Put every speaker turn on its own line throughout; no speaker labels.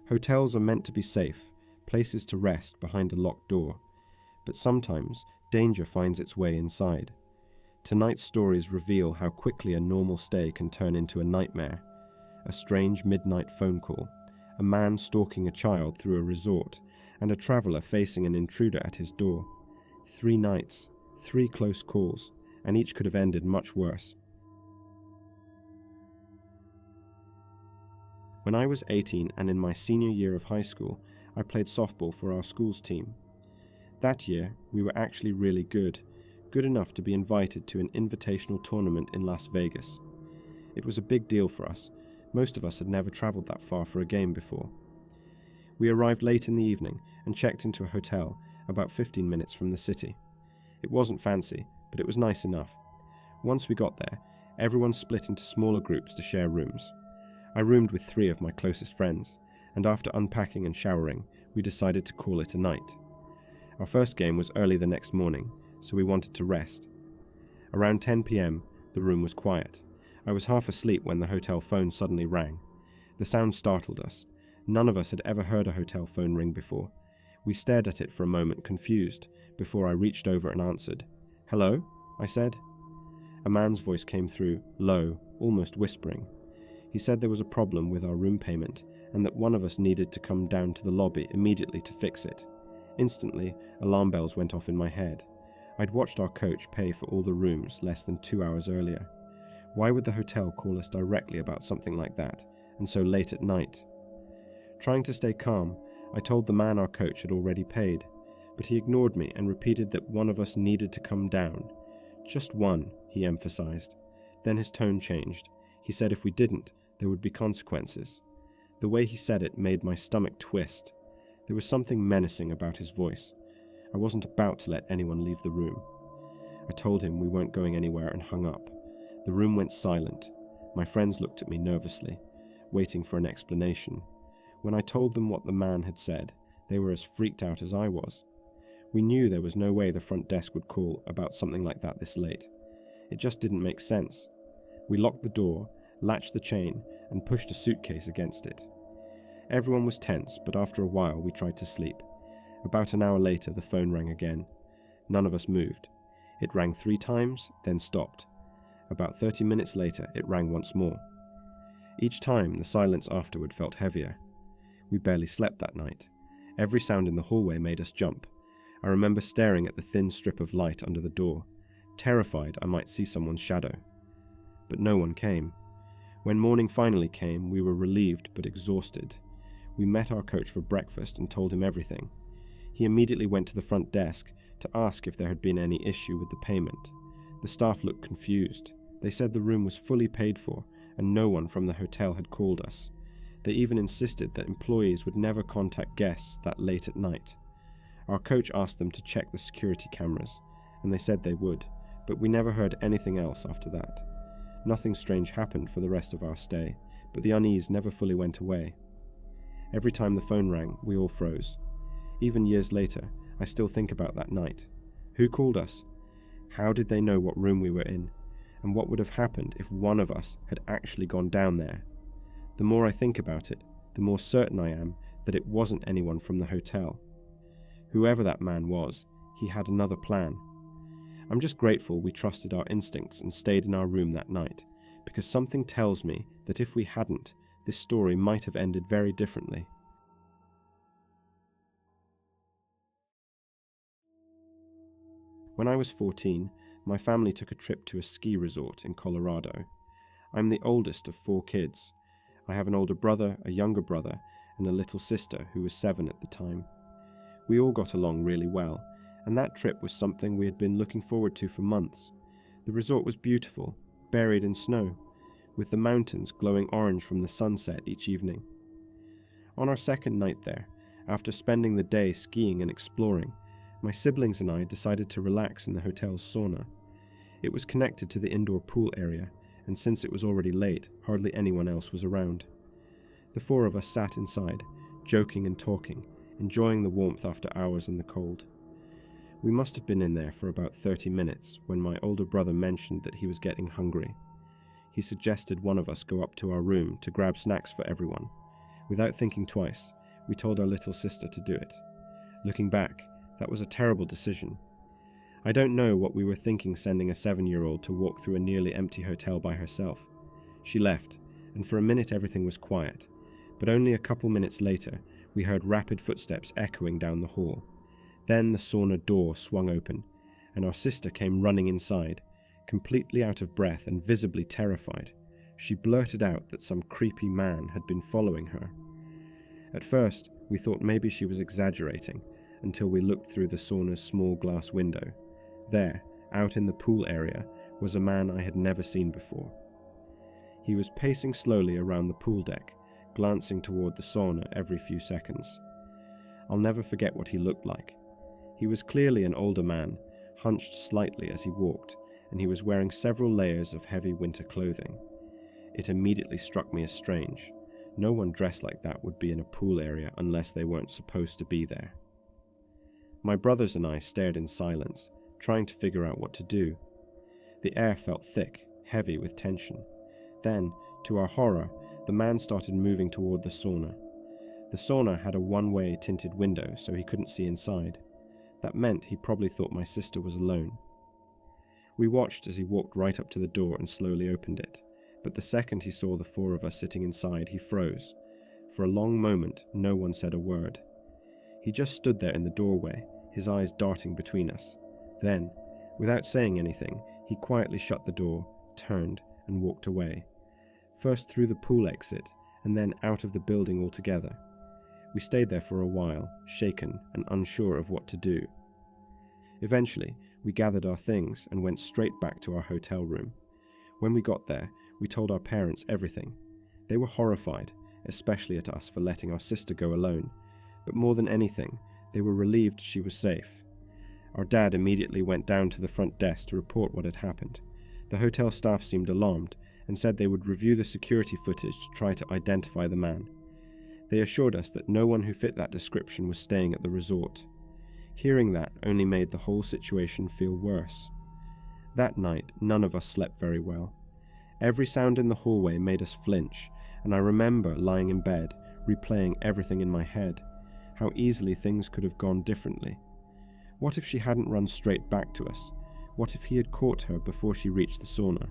Hotels are meant to be safe, places to rest behind a locked door, but sometimes danger finds its way inside. Tonight's stories reveal how quickly a normal stay can turn into a nightmare. A strange midnight phone call, a man stalking a child through a resort, and a traveller facing an intruder at his door. 3 nights, 3 close calls, and each could have ended much worse. When I was 18 and in my senior year of high school, I played softball for our school's team. That year, we were actually really good enough to be invited to an invitational tournament in Las Vegas. It was a big deal for us. Most of us had never traveled that far for a game before. We arrived late in the evening and checked into a hotel about 15 minutes from the city. It wasn't fancy, but it was nice enough. Once we got there, everyone split into smaller groups to share rooms. I roomed with 3 of my closest friends, and after unpacking and showering, we decided to call it a night. Our first game was early the next morning, so we wanted to rest. Around 10 p.m, the room was quiet. I was half asleep when the hotel phone suddenly rang. The sound startled us. None of us had ever heard a hotel phone ring before. We stared at it for a moment, confused, before I reached over and answered. "Hello?" I said. A man's voice came through, low, almost whispering. He said there was a problem with our room payment, and that one of us needed to come down to the lobby immediately to fix it. Instantly, alarm bells went off in my head. I'd watched our coach pay for all the rooms less than 2 hours earlier. Why would the hotel call us directly about something like that, and so late at night? Trying to stay calm, I told the man our coach had already paid, but he ignored me and repeated that one of us needed to come down. Just one, he emphasized. Then his tone changed. He said if we didn't, there would be consequences. The way he said it made my stomach twist. There was something menacing about his voice. I wasn't about to let anyone leave the room. I told him we weren't going anywhere and hung up. The room went silent. My friends looked at me nervously, waiting for an explanation. When I told them what the man had said, they were as freaked out as I was. We knew there was no way the front desk would call about something like that this late. It just didn't make sense. We locked the door, latched the chain, and pushed a suitcase against it. Everyone was tense, but after a while we tried to sleep. About an hour later, the phone rang again. None of us moved. It rang 3 times, then stopped. About 30 minutes later, it rang once more. Each time, the silence afterward felt heavier. We barely slept that night. Every sound in the hallway made us jump. I remember staring at the thin strip of light under the door, terrified I might see someone's shadow. But no one came. When morning finally came, we were relieved but exhausted. We met our coach for breakfast and told him everything. He immediately went to the front desk to ask if there had been any issue with the payment. The staff looked confused. They said the room was fully paid for and no one from the hotel had called us. They even insisted that employees would never contact guests that late at night. Our coach asked them to check the security cameras, and they said they would, but we never heard anything else after that. Nothing strange happened for the rest of our stay, but the unease never fully went away. Every time the phone rang, we all froze. Even years later, I still think about that night. Who called us? How did they know what room we were in? And what would have happened if one of us had actually gone down there? The more I think about it, the more certain I am that it wasn't anyone from the hotel. Whoever that man was, he had another plan. I'm just grateful we trusted our instincts and stayed in our room that night, because something tells me that if we hadn't, this story might have ended very differently. When I was 14, my family took a trip to a ski resort in Colorado. I'm the oldest of 4 kids. I have an older brother, a younger brother, and a little sister who was 7 at the time. We all got along really well, and that trip was something we had been looking forward to for months. The resort was beautiful, buried in snow, with the mountains glowing orange from the sunset each evening. On our second night there, after spending the day skiing and exploring, my siblings and I decided to relax in the hotel's sauna. It was connected to the indoor pool area, and since it was already late, hardly anyone else was around. The 4 of us sat inside, joking and talking, enjoying the warmth after hours in the cold. We must have been in there for about 30 minutes when my older brother mentioned that he was getting hungry. He suggested one of us go up to our room to grab snacks for everyone. Without thinking twice, we told our little sister to do it. Looking back, that was a terrible decision. I don't know what we were thinking sending a 7-year-old to walk through a nearly empty hotel by herself. She left, and for a minute everything was quiet, but only a couple minutes later we heard rapid footsteps echoing down the hall. Then the sauna door swung open, and our sister came running inside, completely out of breath and visibly terrified. She blurted out that some creepy man had been following her. At first, we thought maybe she was exaggerating, until we looked through the sauna's small glass window. There, out in the pool area, was a man I had never seen before. He was pacing slowly around the pool deck, glancing toward the sauna every few seconds. I'll never forget what he looked like. He was clearly an older man, hunched slightly as he walked, and he was wearing several layers of heavy winter clothing. It immediately struck me as strange. No one dressed like that would be in a pool area unless they weren't supposed to be there. My brothers and I stared in silence, trying to figure out what to do. The air felt thick, heavy with tension. Then, to our horror, the man started moving toward the sauna. The sauna had a one-way tinted window, so he couldn't see inside. That meant he probably thought my sister was alone. We watched as he walked right up to the door and slowly opened it, but the second he saw the four of us sitting inside, he froze. For a long moment, no one said a word. He just stood there in the doorway, his eyes darting between us. Then, without saying anything, he quietly shut the door, turned, and walked away. First through the pool exit, and then out of the building altogether. We stayed there for a while, shaken and unsure of what to do. Eventually, we gathered our things and went straight back to our hotel room. When we got there, we told our parents everything. They were horrified, especially at us for letting our sister go alone, but more than anything, they were relieved she was safe. Our dad immediately went down to the front desk to report what had happened. The hotel staff seemed alarmed and said they would review the security footage to try to identify the man. They assured us that no one who fit that description was staying at the resort. Hearing that only made the whole situation feel worse. That night, none of us slept very well. Every sound in the hallway made us flinch, and I remember lying in bed, replaying everything in my head, how easily things could have gone differently. What if she hadn't run straight back to us? What if he had caught her before she reached the sauna?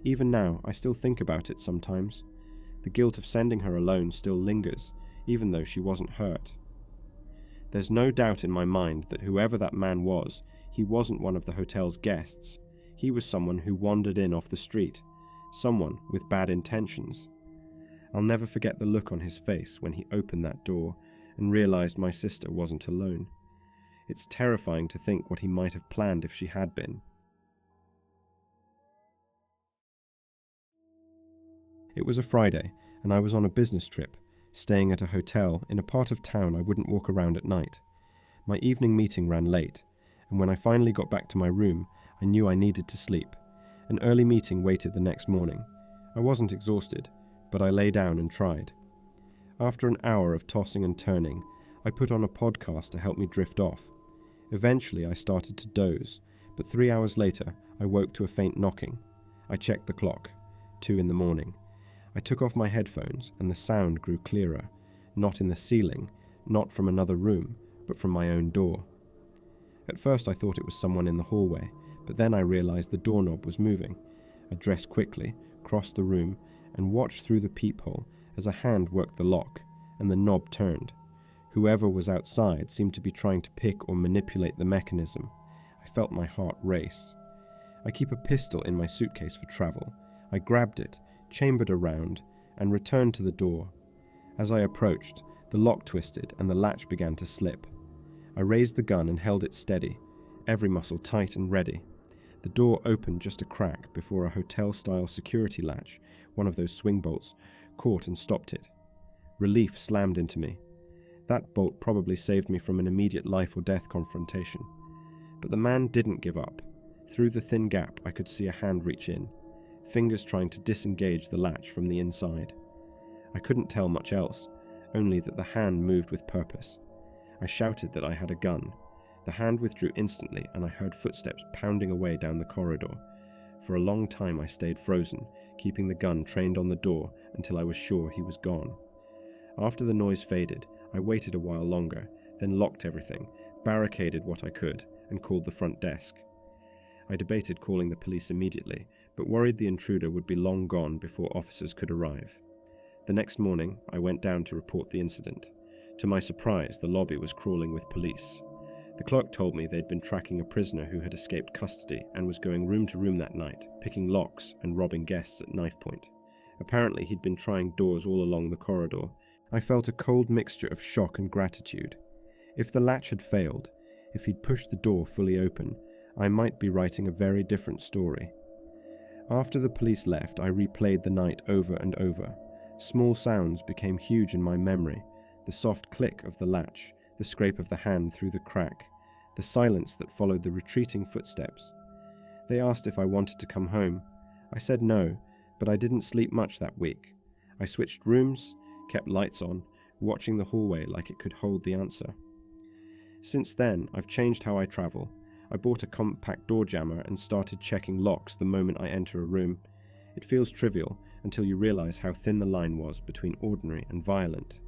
Even now, I still think about it sometimes. The guilt of sending her alone still lingers, even though she wasn't hurt. There's no doubt in my mind that whoever that man was, he wasn't one of the hotel's guests. He was someone who wandered in off the street, someone with bad intentions. I'll never forget the look on his face when he opened that door and realized my sister wasn't alone. It's terrifying to think what he might have planned if she had been. It was a Friday, and I was on a business trip, staying at a hotel in a part of town I wouldn't walk around at night. My evening meeting ran late, and when I finally got back to my room, I knew I needed to sleep. An early meeting waited the next morning. I wasn't exhausted, but I lay down and tried. After an hour of tossing and turning, I put on a podcast to help me drift off. Eventually, I started to doze, but 3 hours later, I woke to a faint knocking. I checked the clock. 2 a.m. I took off my headphones, and the sound grew clearer, not in the ceiling, not from another room, but from my own door. At first I thought it was someone in the hallway, but then I realized the doorknob was moving. I dressed quickly, crossed the room, and watched through the peephole as a hand worked the lock, and the knob turned. Whoever was outside seemed to be trying to pick or manipulate the mechanism. I felt my heart race. I keep a pistol in my suitcase for travel. I grabbed it, chambered around, and returned to the door. As I approached, the lock twisted and the latch began to slip. I raised the gun and held it steady, every muscle tight and ready. The door opened just a crack before a hotel-style security latch, one of those swing bolts, caught and stopped it. Relief slammed into me. That bolt probably saved me from an immediate life-or-death confrontation. But the man didn't give up. Through the thin gap, I could see a hand reach in, fingers trying to disengage the latch from the inside. I couldn't tell much else, only that the hand moved with purpose. I shouted that I had a gun. The hand withdrew instantly, and I heard footsteps pounding away down the corridor. For a long time I stayed frozen, keeping the gun trained on the door until I was sure he was gone. After the noise faded, I waited a while longer, then locked everything, barricaded what I could, and called the front desk. I debated calling the police immediately, but worried the intruder would be long gone before officers could arrive. The next morning, I went down to report the incident. To my surprise, the lobby was crawling with police. The clerk told me they'd been tracking a prisoner who had escaped custody and was going room to room that night, picking locks and robbing guests at knife point. Apparently, he'd been trying doors all along the corridor. I felt a cold mixture of shock and gratitude. If the latch had failed, if he'd pushed the door fully open, I might be writing a very different story. After the police left, I replayed the night over and over. Small sounds became huge in my memory: the soft click of the latch, the scrape of the hand through the crack, the silence that followed the retreating footsteps. They asked if I wanted to come home. I said no, but I didn't sleep much that week. I switched rooms, kept lights on, watching the hallway like it could hold the answer. Since then, I've changed how I travel. I bought a compact door jammer and started checking locks the moment I enter a room. It feels trivial until you realize how thin the line was between ordinary and violent.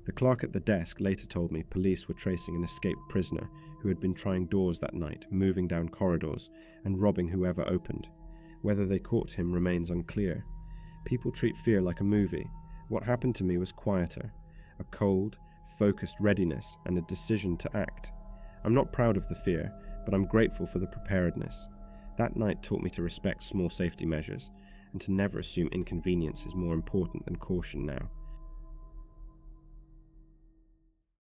The clerk at the desk later told me police were tracing an escaped prisoner who had been trying doors that night, moving down corridors, and robbing whoever opened. Whether they caught him remains unclear. People treat fear like a movie. What happened to me was quieter, a cold, focused readiness and a decision to act. I'm not proud of the fear, but I'm grateful for the preparedness. That night taught me to respect small safety measures and to never assume inconvenience is more important than caution now.